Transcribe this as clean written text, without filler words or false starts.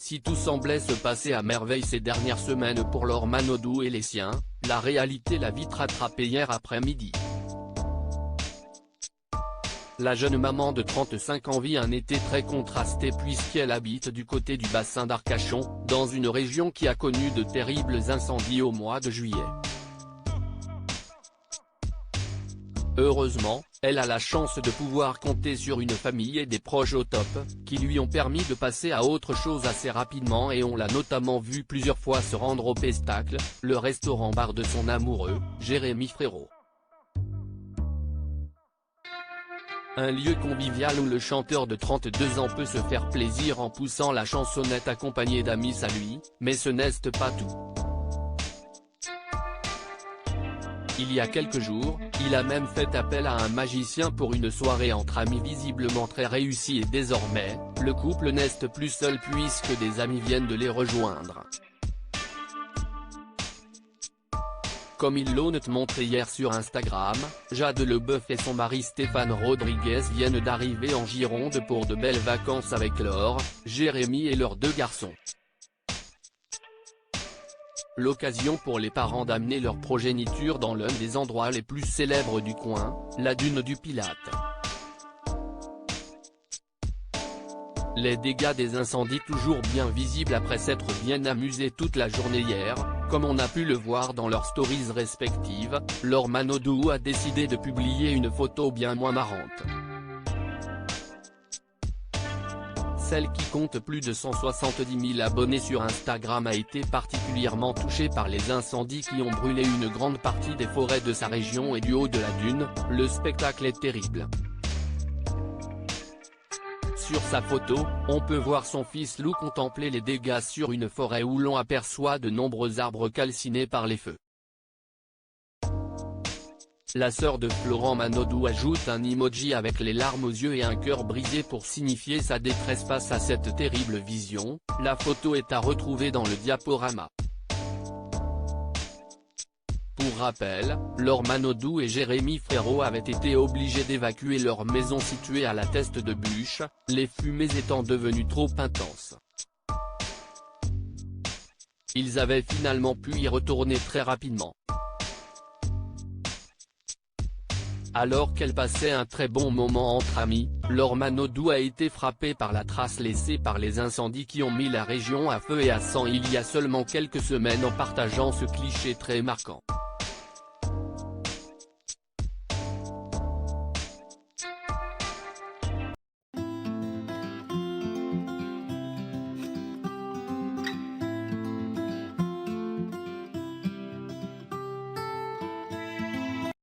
Si tout semblait se passer à merveille ces dernières semaines pour Laure Manodou et les siens, la réalité l'a vite rattrapée hier après-midi. La jeune maman de 35 ans vit un été très contrasté puisqu'elle habite du côté du bassin d'Arcachon, dans une région qui a connu de terribles incendies au mois de juillet. Heureusement, elle a la chance de pouvoir compter sur une famille et des proches au top, qui lui ont permis de passer à autre chose assez rapidement et on l'a notamment vu plusieurs fois se rendre au Pestacle, le restaurant-bar de son amoureux, Jérémy Frérot. Un lieu convivial où le chanteur de 32 ans peut se faire plaisir en poussant la chansonnette accompagné d'amis à lui, mais ce n'est pas tout. Il y a quelques jours, il a même fait appel à un magicien pour une soirée entre amis visiblement très réussie et désormais, le couple n'est plus seul puisque des amis viennent de les rejoindre. Comme il l'ont montré hier sur Instagram, Jade Leboeuf et son mari Stéphane Rodriguez viennent d'arriver en Gironde pour de belles vacances avec Laure, Jérémy et leurs 2 garçons. L'occasion pour les parents d'amener leur progéniture dans l'un des endroits les plus célèbres du coin, la dune du Pilat. Les dégâts des incendies toujours bien visibles après s'être bien amusés toute la journée hier, comme on a pu le voir dans leurs stories respectives, Laure Manodou a décidé de publier une photo bien moins marrante. Celle qui compte plus de 170 000 abonnés sur Instagram a été particulièrement touchée par les incendies qui ont brûlé une grande partie des forêts de sa région et du haut de la dune, le spectacle est terrible. Sur sa photo, on peut voir son fils Lou contempler les dégâts sur une forêt où l'on aperçoit de nombreux arbres calcinés par les feux. La sœur de Florent Manodou ajoute un emoji avec les larmes aux yeux et un cœur brisé pour signifier sa détresse face à cette terrible vision. La photo est à retrouver dans le diaporama. Pour rappel, Laure Manodou et Jérémy Frérot avaient été obligés d'évacuer leur maison située à la Teste de Buch, les fumées étant devenues trop intenses. Ils avaient finalement pu y retourner très rapidement. Alors qu'elle passait un très bon moment entre amis, Laure Manodou a été frappée par la trace laissée par les incendies qui ont mis la région à feu et à sang il y a seulement quelques semaines en partageant ce cliché très marquant.